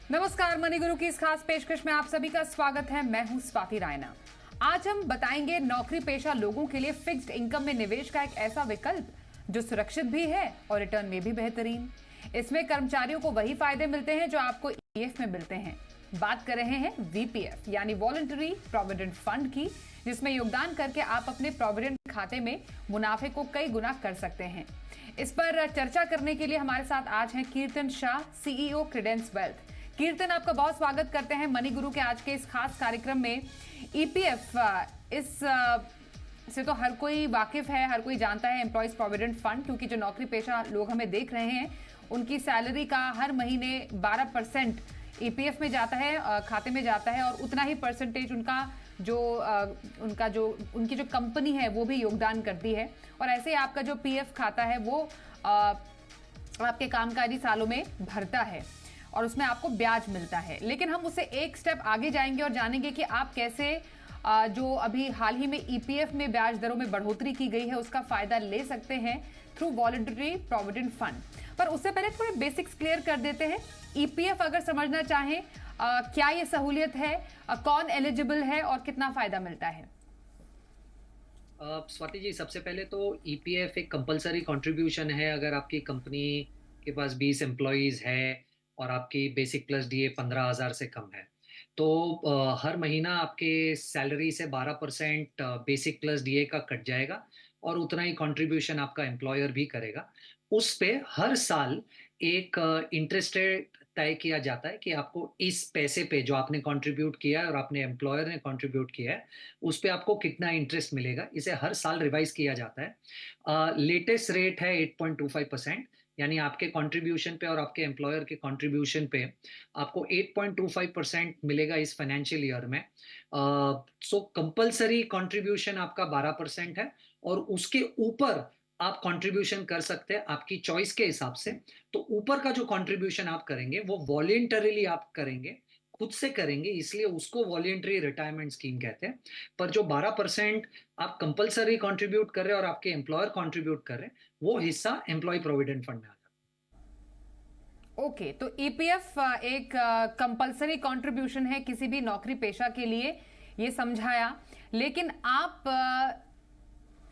नमस्कार, मनी गुरु की इस खास पेशकश में आप सभी का स्वागत है। मैं हूं स्वाति रायना। आज हम बताएंगे नौकरी पेशा लोगों के लिए फिक्स्ड इनकम में निवेश का एक ऐसा विकल्प जो सुरक्षित भी है और रिटर्न में भी बेहतरीन। इसमें कर्मचारियों को वही फायदे मिलते हैं जो आपको ईपीएफ में मिलते हैं। बात कर रहे हैं वीपीएफ यानी वॉलंटरी प्रोविडेंट फंड की, जिसमें योगदान करके आप अपने प्रोविडेंट खाते में मुनाफे को कई गुना कर सकते हैं। इस पर चर्चा करने के लिए हमारे साथ आज हैं कीर्तन शाह, सीईओ क्रेडेंस वेल्थ। कीर्तन, आपका बहुत स्वागत करते हैं मनी गुरु के आज के इस खास कार्यक्रम में। ईपीएफ इस से तो हर कोई वाकिफ है, हर कोई जानता है, एम्प्लॉयज प्रोविडेंट फंड, क्योंकि जो नौकरी पेशा लोग हमें देख रहे हैं उनकी सैलरी का हर महीने 12% ईपीएफ में जाता है, खाते में जाता है, और उतना ही परसेंटेज उनकी जो कंपनी है वो भी योगदान करती है। और ऐसे ही आपका जो पीएफ खाता है वो आपके कामकाजी सालों में भरता है और उसमें आपको ब्याज मिलता है। लेकिन हम उससे एक स्टेप आगे जाएंगे और जानेंगे कि आप कैसे जो अभी हाल ही में ईपीएफ में ब्याज दरों में बढ़ोतरी की गई है उसका फायदा ले सकते हैं थ्रू वॉलंटरी प्रोविडेंट फंड। पर उससे पहले थोड़े बेसिक्स क्लियर कर देते हैं। ईपीएफ अगर समझना चाहें, क्या ये सहूलियत है, कौन एलिजिबल है और कितना फायदा मिलता है? स्वाति जी, सबसे पहले तो ईपीएफ एक कंपलसरी कंट्रीब्यूशन है। अगर आपकी कंपनी के पास 20 एम्प्लॉयज है और आपकी बेसिक प्लस डीए 15,000 से कम है, तो हर महीना आपके सैलरी से 12% बेसिक प्लस डीए का कट जाएगा और उतना ही कंट्रीब्यूशन आपका एम्प्लॉयर भी करेगा। उस पे हर साल एक इंटरेस्ट रेट तय किया जाता है कि आपको इस पैसे पे जो आपने कंट्रीब्यूट किया है और आपने एम्प्लॉयर ने कंट्रीब्यूट किया है उस पे आपको कितना इंटरेस्ट मिलेगा। इसे हर साल रिवाइज किया जाता है। लेटेस्ट रेट है 8.25%, यानी आपके कंट्रीब्यूशन पे और आपके एम्प्लॉयर के कंट्रीब्यूशन पे आपको 8.25% मिलेगा इस फाइनेंशियल ईयर में। सो कंपलसरी कंट्रीब्यूशन आपका 12% है और उसके ऊपर आप कंट्रीब्यूशन कर सकते हैं आपकी चॉइस के हिसाब से। तो ऊपर का जो कंट्रीब्यूशन आप करेंगे वो वॉलेंटरीली आप करेंगे, खुद से करेंगे, इसलिए उसको वॉलेंटरी रिटायरमेंट स्कीम कहते हैं। पर जो 12% आप कंपलसरी कंट्रीब्यूट कर रहे हैं और आपके एम्प्लॉयर कंट्रीब्यूट कर रहे हैं, वो हिस्सा एम्प्लॉय प्रोविडेंट फंड में आ जाता ओके, तो ईपीएफ एक कंपलसरी कंट्रीब्यूशन है किसी भी नौकरी पेशा के लिए, ये समझाया। लेकिन आप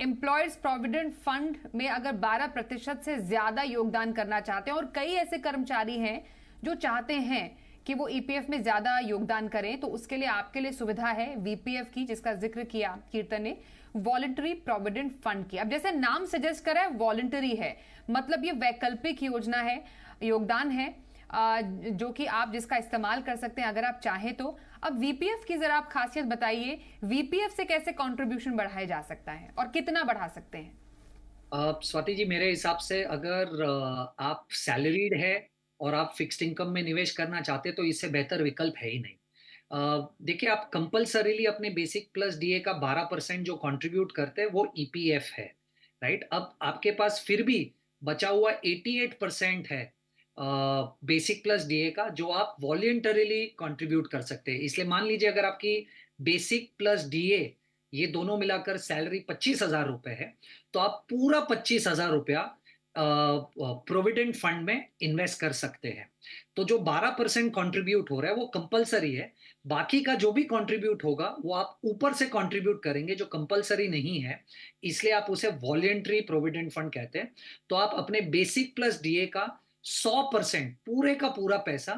एम्प्लॉयर्स प्रोविडेंट फंड में अगर 12% से ज्यादा योगदान करना चाहते हैं, और कई ऐसे कर्मचारी हैं जो चाहते हैं कि वो ईपीएफ में ज्यादा योगदान करें, तो उसके लिए आपके लिए सुविधा है वीपीएफ की, जिसका जिक्र किया कीर्तन ने, वॉलंटरी प्रोविडेंट फंड की। अब जैसे नाम सजेस्ट करा है, वॉलंटरी है, मतलब ये वैकल्पिक योजना है, योगदान है जो कि आप जिसका इस्तेमाल कर सकते हैं अगर आप चाहें तो। अब वीपीएफ की जरा आप खासियत बताइए, वीपीएफ से कैसे कंट्रीब्यूशन बढ़ाया जा सकता है और कितना बढ़ा सकते हैं? स्वाति जी, मेरे हिसाब से अगर आप सैलरीड है और आप फिक्स्ड इनकम में निवेश करना चाहते हैं तो इससे बेहतर विकल्प है ही नहीं। देखिए, आप कंपलसरीली अपने बेसिक प्लस डीए का 12% जो कंट्रीब्यूट करते हैं वो ईपीएफ है, राइट। अब आपके पास फिर भी बचा हुआ 88% है बेसिक प्लस डीए का, जो आप वॉलेंटरीली कंट्रीब्यूट कर सकते हैं। इसलिए मान लीजिए अगर आपकी बेसिक प्लस डीए ये दोनों मिलाकर सैलरी 25,000 रुपए है, तो आप पूरा 25,000 रुपया प्रोविडेंट फंड में इन्वेस्ट कर सकते हैं। तो जो 12% कंट्रीब्यूट हो रहा है वो कंपलसरी है, बाकी का जो भी कंट्रीब्यूट होगा वो आप ऊपर से कंट्रीब्यूट करेंगे जो कंपलसरी नहीं है, इसलिए आप उसे वॉलेंटरी प्रोविडेंट फंड कहते हैं। तो आप अपने बेसिक प्लस डीए का 100% पूरे का पूरा पैसा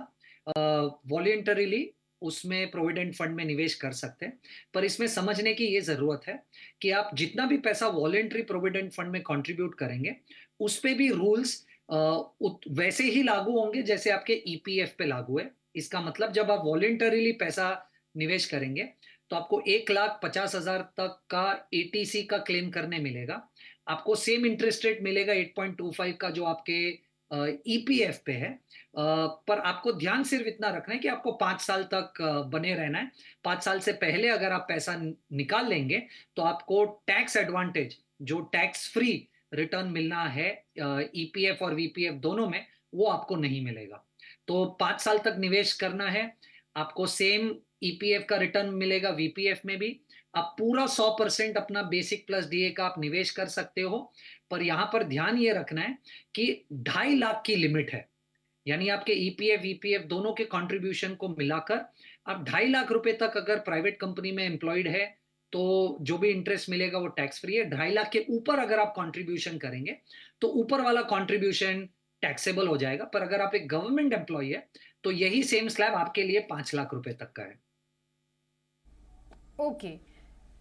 वॉलेंटरीली उसमें प्रोविडेंट फंड में निवेश कर सकते हैं। पर इसमें समझने की ये जरूरत है कि आप जितना भी पैसा वॉलेंटरी प्रोविडेंट फंड में कंट्रीब्यूट करेंगे उस पे भी रूल्स वैसे ही लागू होंगे जैसे आपके ईपीएफ पे लागू है। इसका मतलब जब आप वॉलेंटरीली पैसा निवेश करेंगे तो आपको 1,50,000 तक का एटीसी का क्लेम करने मिलेगा। आपको सेम इंटरेस्ट रेट मिलेगा 8.25 का जो आपके ईपीएफ पे है। पर आपको ध्यान सिर्फ इतना रखना है कि आपको 5 साल तक बने रहना है। 5 साल से पहले अगर आप पैसा निकाल लेंगे तो आपको टैक्स एडवांटेज, जो टैक्स फ्री रिटर्न मिलना है ईपीएफ और वीपीएफ दोनों में, वो आपको नहीं मिलेगा। तो 5 साल तक निवेश करना है, आपको सेम ईपीएफ का रिटर्न मिलेगा वीपीएफ में भी। आप पूरा 100% अपना बेसिक प्लस डीए का आप निवेश कर सकते हो। पर यहां पर ध्यान ये रखना है कि 2.5 लाख की लिमिट है। यानी आपके ईपीएफ ईपीएफ दोनों के कंट्रीब्यूशन को मिलाकर आप 2.5 लाख रुपए तक अगर प्राइवेट कंपनी में एम्प्लॉयड है तो जो भी इंटरेस्ट मिलेगा वो टैक्स फ्री है। 2.5 लाख के ऊपर अगर आप कंट्रीब्यूशन करेंगे तो ऊपर वाला कंट्रीब्यूशन टैक्सेबल हो जाएगा। पर अगर आप एक गवर्नमेंट एम्प्लॉय है तो यही सेम स्लैब आपके लिए 5 लाख रुपए तक का है। ओके,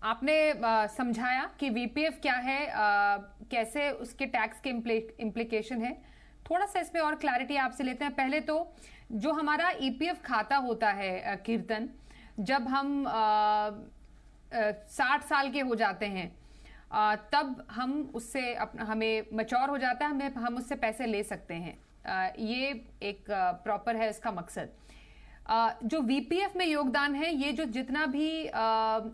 आपने समझाया कि वीपीएफ क्या है, कैसे उसके टैक्स के इम्प्लीकेशन है। थोड़ा सा इसमें और क्लैरिटी आपसे लेते हैं। पहले तो जो हमारा ईपीएफ खाता होता है कीर्तन, जब हम 60 साल के हो जाते हैं तब हम उससे हमें मैच्योर हो जाता है, हम उससे पैसे ले सकते हैं। ये एक प्रॉपर है इसका मकसद। जो वीपीएफ में योगदान है, ये जो जितना भी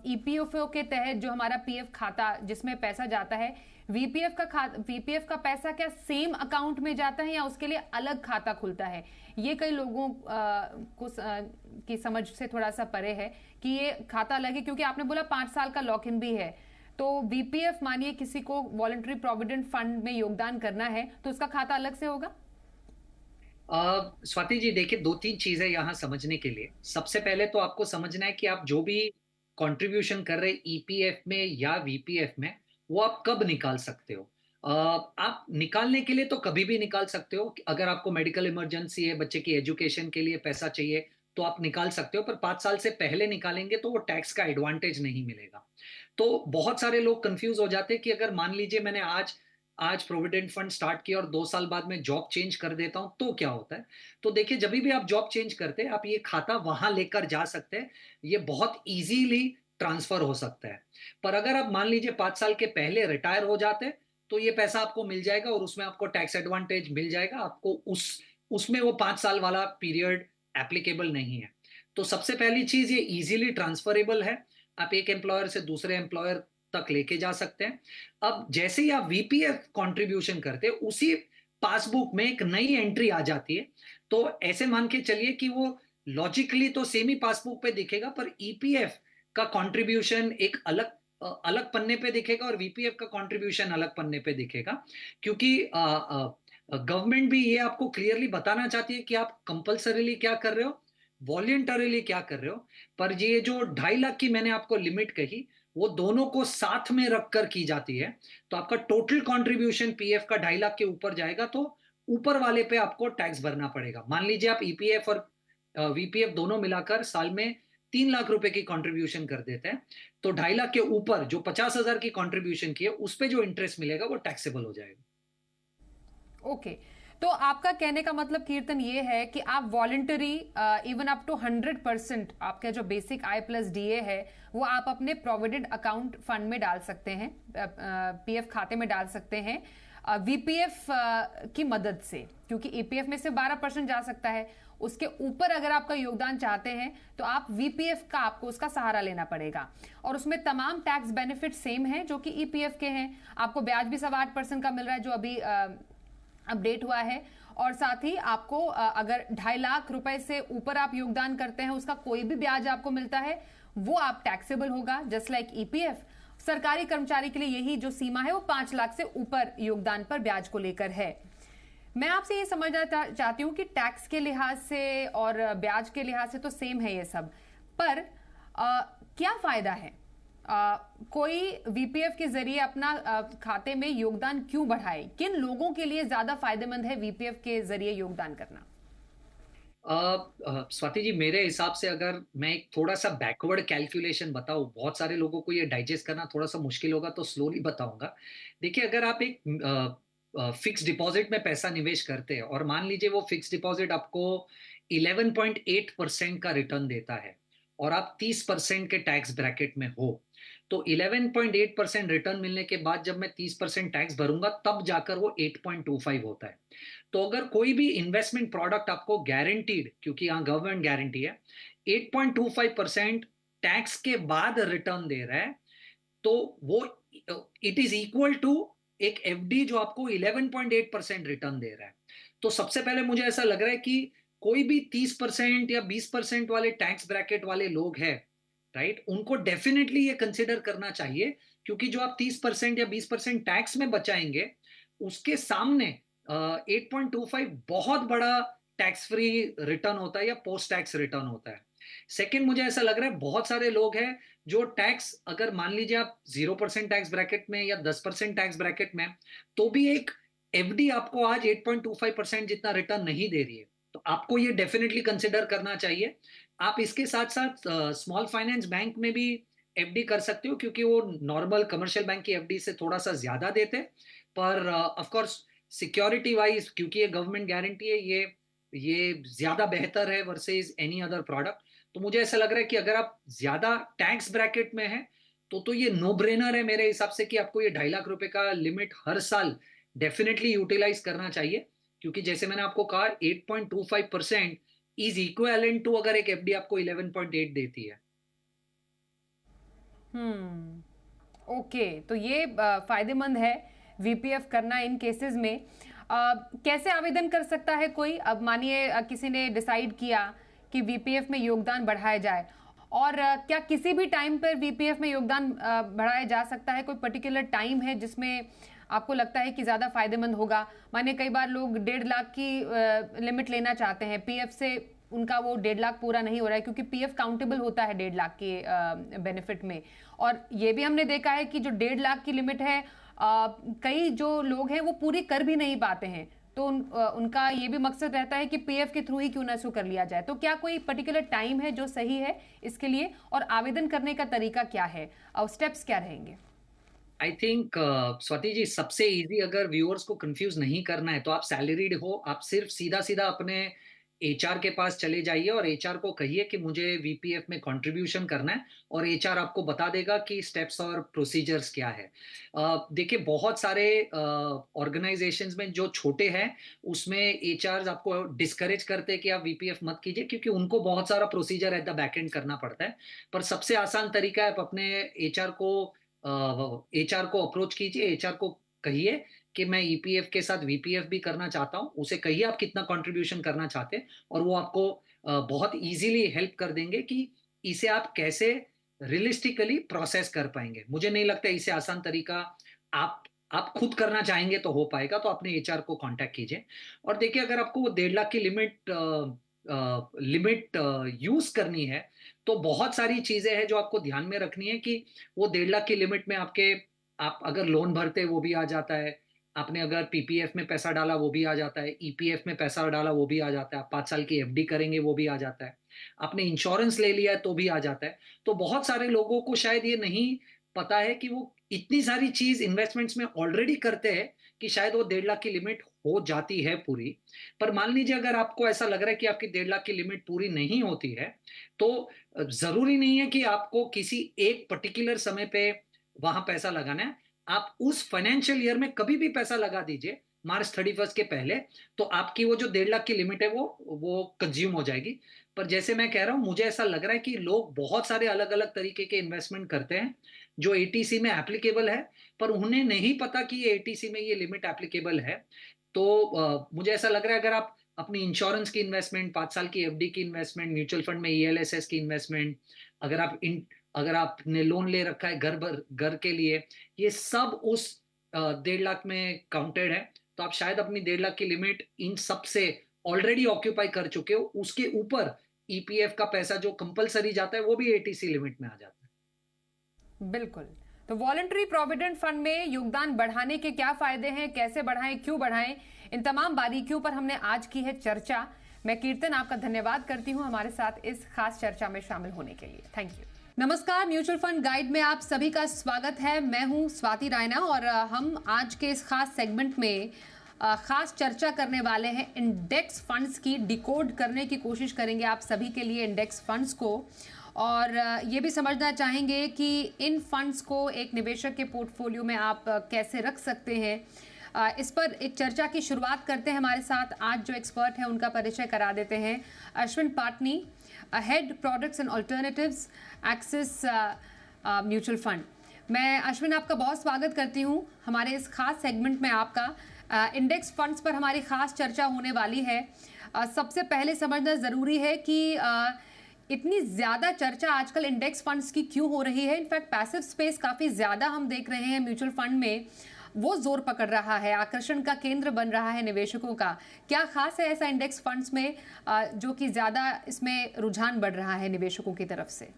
ईपीएफओ के तहत जो हमारा पीएफ खाता जिसमें पैसा जाता है, वीपीएफ का पैसा क्या सेम अकाउंट में जाता है या उसके लिए अलग खाता खुलता है? ये कई लोगों की समझ से थोड़ा सा परे है कि ये खाता अलग है, क्योंकि आपने बोला 5 साल का लॉक इन भी है। तो वीपीएफ मानिए किसी को वॉलंटरी प्रोविडेंट फंड में योगदान करना है तो उसका खाता अलग से होगा? स्वाति जी देखिए, 2-3 चीजें यहाँ समझने के लिए। सबसे पहले तो आपको समझना है कि आप जो भी कंट्रीब्यूशन कर रहे ईपीएफ में या वीपीएफ में, वो आप कब निकाल सकते हो। आप निकालने के लिए तो कभी भी निकाल सकते हो। अगर आपको मेडिकल इमरजेंसी है, बच्चे की एजुकेशन के लिए पैसा चाहिए तो आप निकाल सकते हो। पर 5 साल से पहले निकालेंगे तो वो टैक्स का एडवांटेज नहीं मिलेगा। तो बहुत सारे लोग कंफ्यूज हो जाते हैं कि अगर मान लीजिए मैंने आज आज प्रोविडेंट फंड स्टार्ट किया और 2 साल बाद में जॉब चेंज कर देता हूं तो क्या होता है। तो देखिए, जब भी आप जॉब चेंज करते हैं आप ये खाता वहां लेकर जा सकते हैं। ये बहुत इजीली ट्रांसफर हो सकता है। पर अगर आप मान लीजिए 5 साल के पहले रिटायर हो जाते हैं तो ये पैसा आपको मिल जाएगा और उसमें आपको टैक्स एडवांटेज मिल जाएगा। आपको उसमें वो 5 साल वाला पीरियड एप्लीकेबल नहीं है। तो सबसे पहली चीज, ये इजीली ट्रांसफरेबल है। आप एक एम्प्लॉयर से दूसरे एम्प्लॉयर तक लेके जा सकते हैं। अब जैसे ही आप वीपीएफ कंट्रीब्यूशन करते हैं, उसी पासबुक में एक नई एंट्री आ जाती है। तो ऐसे मान के चलिए कि वो लॉजिकली तो सेम ही पासबुक पे दिखेगा, पर ईपीएफ का कंट्रीब्यूशन एक अलग अलग पन्ने पे दिखेगा और वीपीएफ का कंट्रीब्यूशन अलग पन्ने पे दिखेगा। क्योंकि गवर्नमेंट भी ये आपको क्लियरली बताना चाहती है कि आप कंपल्सरीली क्या कर रहे हो, वॉलेंटरीली क्या कर रहे हो। पर ये जो 2.5 लाख की मैंने आपको लिमिट कही, वो दोनों को साथ में रखकर की जाती है। तो आपका टोटल कंट्रीब्यूशन पीएफ का 2.5 लाख के ऊपर जाएगा तो ऊपर वाले पे आपको टैक्स भरना पड़ेगा। मान लीजिए आप ईपीएफ और वीपीएफ दोनों मिलाकर साल में 3 लाख रुपए की कंट्रीब्यूशन कर देते हैं तो 2.5 लाख के ऊपर जो 50,000 की कंट्रीब्यूशन की है उस पे जो इंटरेस्ट मिलेगा वो टैक्सेबल हो जाएगा। ओके, तो आपका कहने का मतलब कीर्तन ये है कि आप वॉलंटरी इवन अप टू 100% आपका जो बेसिक आई प्लस डीए है वो आप अपने प्रोविडेंट अकाउंट फंड में डाल सकते हैं, पीएफ खाते में डाल सकते हैं वीपीएफ की मदद से, क्योंकि ईपीएफ में से 12% जा सकता है। उसके ऊपर अगर आपका योगदान चाहते हैं तो आप वीपीएफ का आपको उसका सहारा लेना पड़ेगा, और उसमें तमाम टैक्स बेनिफिट सेम है जो कि ईपीएफ के हैं। आपको ब्याज भी 8% का मिल रहा है जो अभी अपडेट हुआ है, और साथ ही आपको अगर 2.5 लाख रुपए से ऊपर आप योगदान करते हैं उसका कोई भी ब्याज आपको मिलता है वो आप टैक्सेबल होगा, जस्ट लाइक ईपीएफ। सरकारी कर्मचारी के लिए यही जो सीमा है वो 5 लाख से ऊपर योगदान पर ब्याज को लेकर है। मैं आपसे ये समझना चाहती हूँ कि टैक्स के लिहाज से और ब्याज के लिहाज से तो सेम है ये सब, पर क्या फायदा है कोई वीपीएफ के जरिए अपना खाते में योगदान क्यों बढ़ाए? किन लोगों के लिए ज्यादा फायदेमंद है वीपीएफ के जरिए योगदान करना? स्वाति जी, मेरे हिसाब से अगर मैं एक थोड़ा सा बैकवर्ड कैलकुलेशन बताऊं, बहुत सारे लोगों को ये डाइजेस्ट करना थोड़ा सा मुश्किल होगा तो स्लोली बताऊंगा। देखिए, अगर आप एक फिक्स डिपॉजिट में पैसा निवेश करते हैं और मान लीजिए वो फिक्स डिपॉजिट आपको 11.8% का रिटर्न देता है और आप 30% के टैक्स ब्रैकेट में हो, तो 11.8% रिटर्न मिलने के बाद जब मैं 30% टैक्स भरूंगा तब जाकर वो 8.25 होता है। तो अगर कोई भी इन्वेस्टमेंट प्रोडक्ट आपको गारंटीड, क्योंकि यहाँ गवर्नमेंट गारंटी है, 8.25% टैक्स के बाद रिटर्न दे रहा है, तो वो इट इज इक्वल टू एक एफडी जो आपको 11.8% रिटर्न दे रहा है। तो सबसे पहले मुझे ऐसा लग रहा है कि कोई भी 30% या 20% वाले टैक्स ब्रैकेट वाले लोग हैं, राइट, उनको डेफिनेटली ये कंसिडर करना चाहिए। क्योंकि जो आप 30% या 20% टैक्स में बचाएंगे उसके सामने 8.25 बहुत बड़ा टैक्स फ्री रिटर्न होता है या पोस्ट टैक्स रिटर्न होता है। सेकंड, मुझे ऐसा लग रहा है बहुत सारे लोग हैं जो टैक्स, अगर मान लीजिए आप 0% टैक्स ब्रैकेट में या 10% टैक्स ब्रैकेट में, तो भी एक एफडी आपको आज 8.25% जितना रिटर्न नहीं दे रही है। तो आपको ये डेफिनेटली कंसिडर करना चाहिए। आप इसके साथ साथ स्मॉल फाइनेंस बैंक में भी एफडी कर सकते हो, क्योंकि वो नॉर्मल कमर्शियल बैंक की एफडी से थोड़ा सा ज्यादा देते हैं। पर ऑफ कोर्स सिक्योरिटी वाइज, क्योंकि ये गवर्नमेंट गारंटी है, ये ज्यादा बेहतर है वर्सेस एनी अदर प्रोडक्ट। तो मुझे ऐसा लग रहा है कि अगर आप ज्यादा टैक्स ब्रैकेट में हैं तो ये नो ब्रेनर है मेरे हिसाब से कि आपको ये 2.5 लाख रुपए का लिमिट हर साल डेफिनेटली यूटिलाइज करना चाहिए। क्योंकि जैसे मैंने आपको कहा, 8.25% इज इक्विवेलेंट टू अगर एक एफडी आपको 11.8 देती है। ओके, तो ये फायदेमंद है वीपीएफ करना इन केसेस में। कैसे आवेदन कर सकता है कोई? अब मानिए किसी ने डिसाइड किया कि वीपीएफ में योगदान बढ़ाया जाए, और क्या किसी भी टाइम पर वीपीएफ में योगदान बढ़ाया जा सकता है? कोई पर्टिकुलर टाइम है जिसमें आपको लगता है कि ज्यादा फायदेमंद होगा? मानिए कई बार लोग 1.5 लाख की लिमिट लेना चाहते हैं, पीएफ से उनका वो 1.5 लाख पूरा नहीं हो रहा है, क्योंकि पीएफ काउंटेबल होता है 1.5 लाख के बेनिफिट में। और ये भी हमने देखा है कि जो 1.5 लाख की लिमिट है, कई जो लोग हैं वो पूरी कर भी नहीं पाते हैं। तो उनका ये भी मकसद रहता है कि पीएफ के थ्रू ही क्यों ना इसको कर लिया जाए। तो क्या कोई पर्टिकुलर टाइम है जो सही है इसके लिए, और आवेदन करने का तरीका क्या है और स्टेप्स क्या रहेंगे? आई थिंक स्वाति जी, सबसे इजी, अगर व्यूअर्स को कंफ्यूज नहीं करना है तो आप सैलरीड हो, आप सिर्फ सीधा सीधा अपने एचआर के पास चले जाइए और एचआर को कहिए कि मुझे वीपीएफ में कंट्रीब्यूशन करना है, और एचआर आपको बता देगा कि स्टेप्स और प्रोसीजर्स क्या है। देखिए, बहुत सारे ऑर्गेनाइजेशंस में जो छोटे हैं उसमें एचआर आपको डिस्करेज करते हैं कि आप वीपीएफ मत कीजिए, क्योंकि उनको बहुत सारा procedure at the back and करना पड़ता है। पर सबसे आसान तरीका है, आप अपने एचआर को अप्रोच कीजिए, एचआर को कहिए कि मैं ईपीएफ के साथ वीपीएफ भी करना चाहता हूं। उसे कहिए आप कितना कंट्रीब्यूशन करना चाहते हैं, और वो आपको बहुत इजीली हेल्प कर देंगे कि इसे आप कैसे रियलिस्टिकली प्रोसेस कर पाएंगे। मुझे नहीं लगता इसे आसान तरीका आप खुद करना चाहेंगे तो हो पाएगा। तो अपने एचआर को कांटेक्ट कीजिए। और देखिए, अगर आपको वो 1.5 लाख की लिमिट यूज करनी है, तो बहुत सारी चीजें हैं जो आपको ध्यान में रखनी है कि वो 1.5 लाख की लिमिट में आप अगर लोन भरते वो भी आ जाता है, आपने अगर पीपीएफ में पैसा डाला वो भी आ जाता है, ईपीएफ में पैसा डाला वो भी आ जाता है, आप 5 साल की एफडी करेंगे वो भी आ जाता है, आपने इंश्योरेंस ले लिया है तो भी आ जाता है। तो बहुत सारे लोगों को शायद ये नहीं पता है कि वो इतनी सारी चीज इन्वेस्टमेंट्स में ऑलरेडी करते हैं कि शायद वो 1.5 लाख की लिमिट हो जाती है पूरी। पर मान लीजिए अगर आपको ऐसा लग रहा है कि आपकी 1.5 लाख की लिमिट पूरी नहीं होती है, तो जरूरी नहीं है कि आपको किसी एक पर्टिकुलर समय पे वहां पैसा लगाना है। आप उस फाइनेंशियल ईयर में कभी भी पैसा लगा दीजिए मार्च 31 के पहले, तो आपकी वो जो 1.5 लाख की लिमिट है वो कंज्यूम हो जाएगी। पर जैसे मैं कह रहा हूं, मुझे ऐसा लग रहा है कि लोग बहुत सारे अलग अलग तरीके के इन्वेस्टमेंट करते हैं जो एटीसी में एप्लीकेबल है, पर उन्हें नहीं पता कि ये एटीसी में ये लिमिट एप्लीकेबल है। तो मुझे ऐसा लग रहा है, अगर आप अपनी इंश्योरेंस की इन्वेस्टमेंट, 5 साल की एफडी की इन्वेस्टमेंट, म्यूचुअल फंड में ईएलएसएस की इन्वेस्टमेंट, अगर आपने लोन ले रखा है घर के लिए, ये सब उस 1.5 लाख में काउंटेड है। तो आप शायद अपनी 1.5 लाख की लिमिट इन सब से ऑलरेडी ऑक्यूपाई कर चुके हो। उसके ऊपर ईपीएफ का पैसा जो कंपलसरी जाता है वो भी एटीसी लिमिट में आ जाता है। बिल्कुल। तो वॉलंटरी प्रोविडेंट फंड में योगदान बढ़ाने के क्या फायदे हैं, कैसे बढ़ाएं, क्यों बढ़ाएं, इन तमाम बारीकियों पर हमने आज की है चर्चा। मैं कीर्तन आपका धन्यवाद करती हूं हमारे साथ इस खास चर्चा में शामिल होने के लिए। Thank you. नमस्कार, म्यूचुअल फंड गाइड में आप सभी का स्वागत है। मैं हूं स्वाति रायना, और हम आज के इस खास सेगमेंट में खास चर्चा करने वाले हैं इंडेक्स फंड्स की। डिकोड करने की कोशिश करेंगे आप सभी के लिए इंडेक्स फंड्स को, और ये भी समझना चाहेंगे कि इन फंड्स को एक निवेशक के पोर्टफोलियो में आप कैसे रख सकते हैं। इस पर एक चर्चा की शुरुआत करते हैं। हमारे साथ आज जो एक्सपर्ट हैं उनका परिचय करा देते हैं। Ashwin Patni, head products and alternatives, Axis Mutual Fund. मैं अश्विन आपका बहुत स्वागत करती हूँ हमारे इस खास सेगमेंट में। आपका इंडेक्स फंड्स पर हमारी खास चर्चा होने वाली है। सबसे पहले समझना ज़रूरी है कि इतनी ज़्यादा चर्चा आजकल इंडेक्स फंड्स की क्यों हो रही है। इनफैक्ट पैसिव स्पेस काफ़ी ज़्यादा हम देख रहे हैं म्यूचुअल फंड में। वो जोर पकड़ रहा है, आकर्षण का केंद्र बन रहा है निवेशकों का। क्या खास है ऐसा इंडेक्स फंड्स में जो कि ज्यादा इसमें रुझान बढ़ रहा है निवेशकों की तरफ से?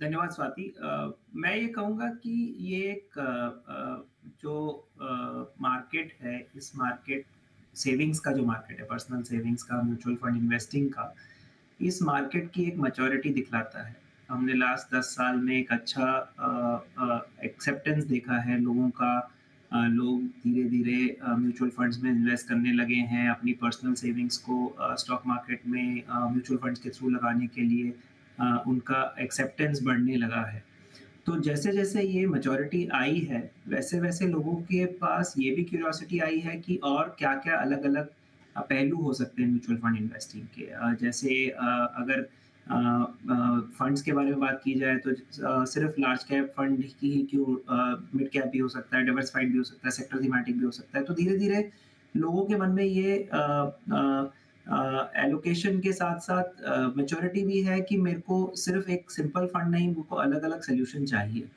धन्यवाद स्वाति। मैं ये कहूँगा कि ये एक जो मार्केट है, इस मार्केट सेविंग्स का जो मार्केट है, पर्सनल सेविंग्स का, म्यूचुअल फंड इन्वेस्टिंग का, इस मार्केट की एक मैच्योरिटी दिखलाता है। हमने लास्ट 10 साल में एक अच्छा एक्सेप्टेंस देखा है लोगों का। लोग धीरे-धीरे म्यूचुअल फंड्स में इन्वेस्ट करने लगे हैं, अपनी पर्सनल सेविंग्स को स्टॉक मार्केट में म्यूचुअल फंड्स के थ्रू लगाने के लिए उनका एक्सेप्टेंस बढ़ने लगा है। तो जैसे-जैसे ये मैच्योरिटी आई है, वैसे-वैसे लोगों के पास ये भी क्यूरियोसिटी आई है कि और क्या-क्या अलग-अलग पहलू हो सकते हैं म्यूचुअल फंड इन्वेस्टिंग के। जैसे अगर फंड्स के बारे में बात की जाए तो सिर्फ लार्ज कैप फंड की ही क्यों, मिड कैप भी हो सकता है, डाइवर्सिफाइड भी हो सकता है, सेक्टर थीमेटिक भी हो सकता है। तो धीरे-धीरे लोगों के मन में ये एलोकेशन के साथ-साथ मैच्योरिटी भी है कि मेरे को सिर्फ एक सिंपल फंड नहीं, मेरे को अलग-अलग सॉल्यूशन चाहिए।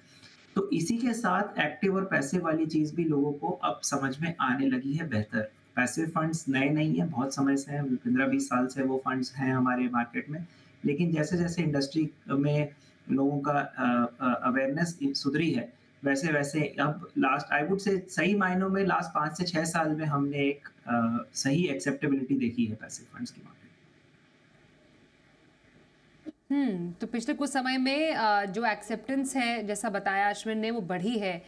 तो इसी के साथ एक्टिव और पैसिव वाली चीज़ भी लोगों को अब समझ में आने लगी है बेहतर। पैसिव फंड्स नए नहीं हैं, बहुत समय से हैं, 15-20 साल से वो फंड्स हैं हमारे मार्केट में। लेकिन जैसे-जैसे इंडस्ट्री में लोगों का अवेयरनेस सुधरी है, वैसे-वैसे अब लास्ट आई वुड से सही मायनों में लास्ट 5 से 6 साल में हमने एक सही एक्सेप्टेबिलिटी देखी है पैसिव फंड्स की मार्केट। तो पिछले कुछ समय में जो एक्सेप्टेंस है, जैसा बताया अश्विन ने, वो बढ़ी है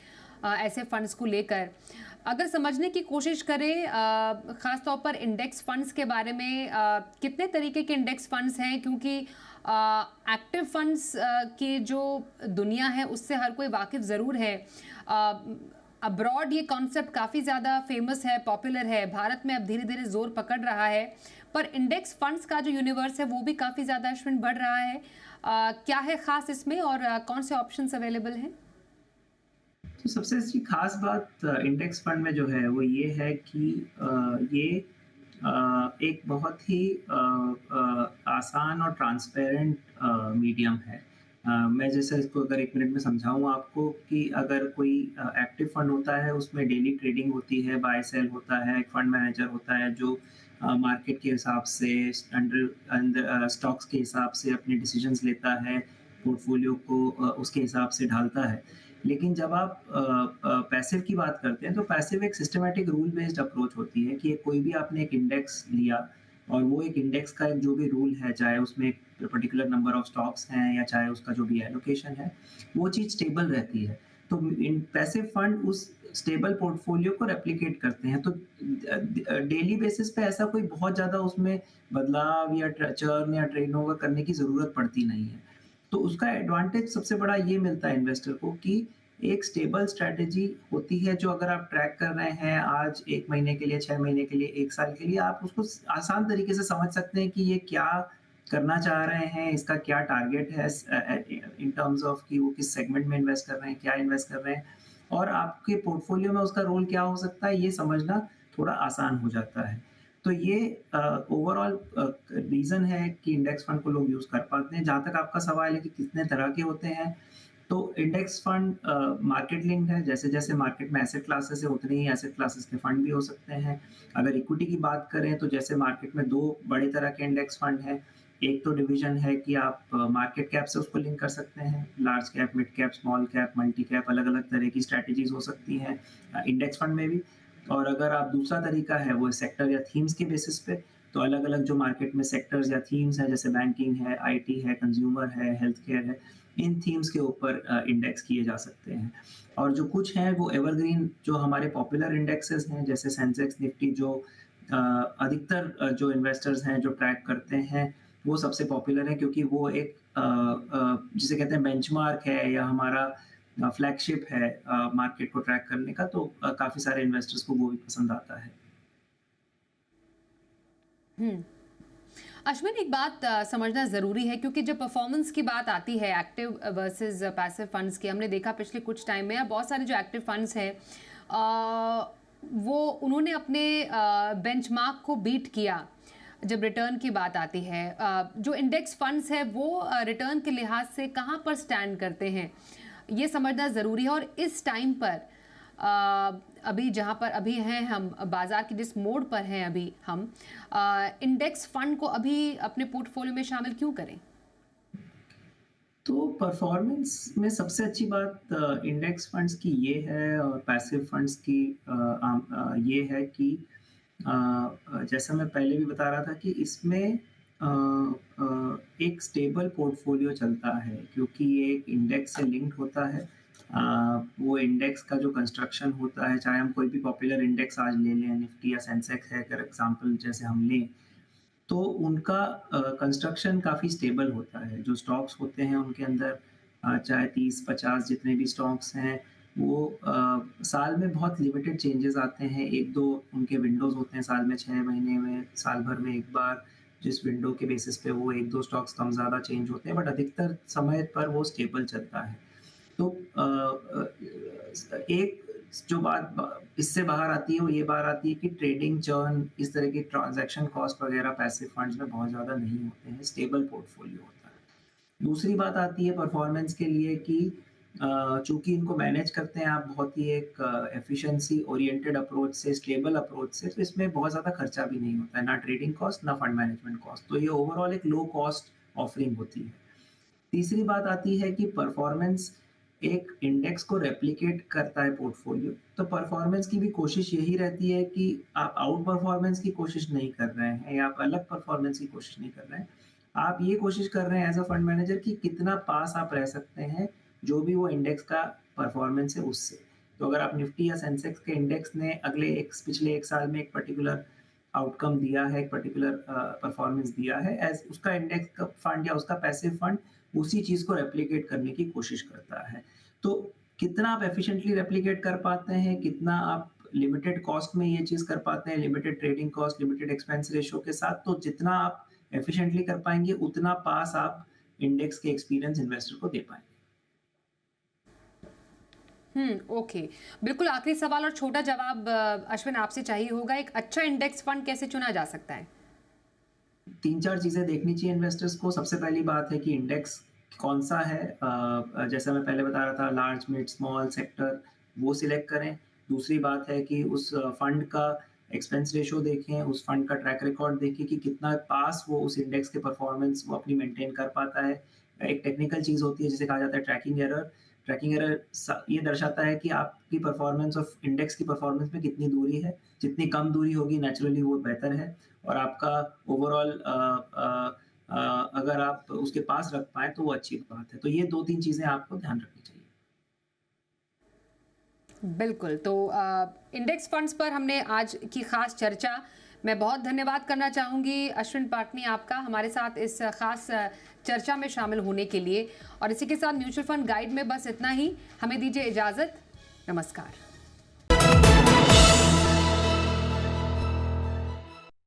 ऐसे फंड्स को लेकर। अगर समझने की कोशिश करें खास तौर पर इंडेक्स फंड्स के बारे में, कितने तरीके के इंडेक्स फंड्स हैं, क्योंकि एक्टिव फंड्स की जो दुनिया है उससे हर कोई वाकिफ ज़रूर है। अब्रॉड ये कॉन्सेप्ट काफ़ी ज़्यादा फेमस है, पॉपुलर है, भारत में अब धीरे धीरे जोर पकड़ रहा है, पर इंडेक्स फंड्स का जो यूनिवर्स है वो भी काफ़ी ज़्यादा अश्विन बढ़ रहा है। क्या है ख़ास इसमें और कौन से ऑप्शंस अवेलेबल हैं? तो सबसे अच्छी खास बात इंडेक्स फंड में जो है वो ये है कि ये एक बहुत ही आसान और ट्रांसपेरेंट मीडियम है। मैं जैसे इसको अगर 1 मिनट में समझाऊँ आपको कि अगर कोई एक्टिव फंड होता है, उसमें डेली ट्रेडिंग होती है, बाय सेल होता है, एक फंड मैनेजर होता है जो मार्केट के हिसाब से अंदर स्टॉक्स के हिसाब से अपने डिसीजंस लेता है, पोर्टफोलियो को उसके हिसाब से ढालता है। लेकिन जब आप पैसिव की बात करते हैं तो पैसिव एक सिस्टमैटिक रूल बेस्ड अप्रोच होती है कि कोई भी आपने एक इंडेक्स लिया और वो एक इंडेक्स का एक जो भी रूल है, चाहे उसमें एक पर्टिकुलर नंबर ऑफ स्टॉक्स हैं या चाहे उसका जो भी एलोकेशन है, वो चीज़ स्टेबल रहती है। तो इन पैसिव फंड उस स्टेबल पोर्टफोलियो को रेप्लिकेट करते हैं। तो डेली बेसिस पे ऐसा कोई बहुत ज़्यादा उसमें बदलाव या चर्न या टर्नओवर करने की ज़रूरत पड़ती नहीं है। तो उसका एडवांटेज सबसे बड़ा ये मिलता है इन्वेस्टर को कि एक स्टेबल स्ट्रैटेजी होती है जो अगर आप ट्रैक कर रहे हैं आज 1 महीने के लिए, 6 महीने के लिए, 1 साल के लिए, आप उसको आसान तरीके से समझ सकते हैं कि ये क्या करना चाह रहे हैं, इसका क्या टारगेट है इन टर्म्स ऑफ कि वो किस सेगमेंट में इन्वेस्ट कर रहे हैं, क्या इन्वेस्ट कर रहे हैं और आपके पोर्टफोलियो में उसका रोल क्या हो सकता है, ये समझना थोड़ा आसान हो जाता है। तो ये ओवरऑल रीज़न है कि इंडेक्स फंड को लोग यूज़ कर पाते हैं। जहाँ तक आपका सवाल है कि कितने तरह के होते हैं, तो इंडेक्स फंड मार्केट लिंक्ड है। जैसे-जैसे मार्केट में एसेट क्लासेस है, उतने ही एसेट क्लासेस के फंड भी हो सकते हैं। अगर इक्विटी की बात करें तो जैसे मार्केट में 2 बड़े तरह के इंडेक्स फंड हैं। एक तो डिवीज़न है कि आप मार्केट कैप से उसको लिंक कर सकते हैं। Large cap, mid cap, small cap, multi cap, अलग-अलग तरह की स्ट्रैटेजीज़ हो सकती हैं इंडेक्स फंड में भी। और अगर आप दूसरा तरीका है वो सेक्टर या थीम्स के बेसिस पे, तो अलग-अलग जो मार्केट में सेक्टर्स या थीम्स हैं, जैसे बैंकिंग है, आईटी है, कंज्यूमर है, हेल्थ केयर है, इन थीम्स के ऊपर इंडेक्स किए जा सकते हैं। और जो कुछ हैं वो एवरग्रीन जो हमारे पॉपुलर इंडेक्सेस हैं, जैसे सेंसेक्स, निफ्टी, जो अधिकतर जो इन्वेस्टर्स हैं जो ट्रैक करते हैं, वो सबसे पॉपुलर है क्योंकि वो एक जिसे कहते हैं बेंचमार्क है या हमारा फ्लैगशिप है मार्केट को ट्रैक करने का, तो काफ़ी सारे इन्वेस्टर्स को वो भी पसंद आता है। हम्म अश्विन, एक बात समझना ज़रूरी है, क्योंकि जब परफॉर्मेंस की बात आती है एक्टिव वर्सेस पैसिव फंड्स की, हमने देखा पिछले कुछ टाइम में बहुत सारे जो एक्टिव फंड्स हैं वो उन्होंने अपने बेंचमार्क को बीट किया जब रिटर्न की बात आती है। जो इंडेक्स फंड्स है वो रिटर्न के लिहाज से कहाँ पर स्टैंड करते हैं, ये समझना ज़रूरी है। और इस टाइम पर अभी जहां पर अभी हैं हम, बाजार की जिस मोड़ पर हैं अभी हम, इंडेक्स फंड को अभी अपने पोर्टफोलियो में शामिल क्यों करें? तो परफॉर्मेंस में सबसे अच्छी बात इंडेक्स फंड्स की ये है और पैसिव फंड्स की ये है कि जैसा मैं पहले भी बता रहा था कि इसमें एक स्टेबल पोर्टफोलियो चलता है क्योंकि ये एक इंडेक्स से लिंक्ड होता है। वो इंडेक्स का जो कंस्ट्रक्शन होता है, चाहे हम कोई भी पॉपुलर इंडेक्स आज ले लें, निफ्टी या सेंसेक्स है अगर एग्जांपल जैसे हम लें, तो उनका कंस्ट्रक्शन काफ़ी स्टेबल होता है। जो स्टॉक्स होते हैं उनके अंदर चाहे 30-50 जितने भी स्टॉक्स हैं, वो साल में बहुत लिमिटेड चेंजेस आते हैं। 1-2 उनके विंडोज़ होते हैं साल में, 6 महीने में, साल भर में एक बार, जिस विंडो के बेसिस पे वो 1-2 स्टॉक्स कम ज़्यादा चेंज होते हैं, बट अधिकतर समय पर वो स्टेबल चलता है। तो एक जो बात इससे बाहर आती है वो ये बात आती है कि ट्रेडिंग चर्न, इस तरह की ट्रांजैक्शन कॉस्ट वगैरह पैसिव फंड्स में बहुत ज़्यादा नहीं होते हैं, स्टेबल पोर्टफोलियो होता है। दूसरी बात आती है परफॉर्मेंस के लिए कि चूंकि इनको मैनेज करते हैं आप बहुत ही एक एफिशिएंसी ओरिएंटेड अप्रोच से, स्टेबल अप्रोच से, तो इसमें बहुत ज़्यादा खर्चा भी नहीं होता है, ना ट्रेडिंग कॉस्ट ना फंड मैनेजमेंट कॉस्ट। तो ये ओवरऑल एक लो कॉस्ट ऑफरिंग होती है। तीसरी बात आती है कि परफॉर्मेंस एक इंडेक्स को रेप्लिकेट करता है पोर्टफोलियो। तो परफॉर्मेंस की भी कोशिश यही रहती है कि आप आउट परफॉर्मेंस की कोशिश नहीं कर रहे हैं या आप अलग परफॉर्मेंस की कोशिश नहीं कर रहे हैं। आप ये कोशिश कर रहे हैं एज अ फंड मैनेजर कि कितना पास आप रह सकते हैं जो भी वो इंडेक्स का परफॉर्मेंस है उससे। तो अगर आप निफ्टी या सेंसेक्स के इंडेक्स ने पिछले 1 साल में एक पर्टिकुलर आउटकम दिया है, एक पर्टिकुलर परफॉर्मेंस दिया है, एज उसका इंडेक्स का फंड या उसका पैसिव फंड उसी चीज़ को रेप्लिकेट करने की कोशिश करता है। तो कितना आप एफिशिएंटली रेप्लिकेट कर पाते हैं, कितना आप लिमिटेड कॉस्ट में ये चीज़ कर पाते हैं, limited trading cost, limited expense ratio के साथ, तो जितना आप एफिशिएंटली कर पाएँगे, उतना पास आप इंडेक्स के एक्सपीरियंस इन्वेस्टर को दे पाएँगे। ओके। बिल्कुल आखिरी सवाल और छोटा जवाब अश्विन आपसे चाहिए होगा, एक अच्छा इंडेक्स फंड कैसे चुना जा सकता है? 3-4 चीज़ें देखनी चाहिए इन्वेस्टर्स को। सबसे पहली बात है कि इंडेक्स कौन-सा है, जैसा मैं पहले बता रहा था, लार्ज, मिड, स्मॉल सेक्टर, वो सिलेक्ट करें। दूसरी बात है कि उस फंड का एक्सपेंस रेशियो देखें, उस फंड का ट्रैक रिकॉर्ड देखें कि कितना पास वो उस इंडेक्स के परफॉर्मेंस वो अपनी मेंटेन कर पाता है। एक टेक्निकल चीज़ होती है जिसे कहा जाता है ट्रैकिंग एरर। ट्रैकिंग एरर ये दर्शाता है कि आपकी परफॉर्मेंस ऑफ इंडेक्स की परफॉर्मेंस में कितनी दूरी है। जितनी कम दूरी होगी नेचुरली वो बेहतर है और आपका ओवरऑल अगर आप उसके पास रख पाएँ तो वो अच्छी बात है। तो ये 2-3 चीज़ें आपको ध्यान रखनी चाहिए। बिल्कुल। तो इंडेक्स फंड्स पर हमने आज की खास चर्चा, मैं बहुत धन्यवाद करना चाहूँगी अश्विन पाटनी आपका हमारे साथ इस खास चर्चा में शामिल होने के लिए। और इसी के साथ म्यूचुअल फंड गाइड में बस इतना ही। हमें दीजिए इजाज़त। नमस्कार।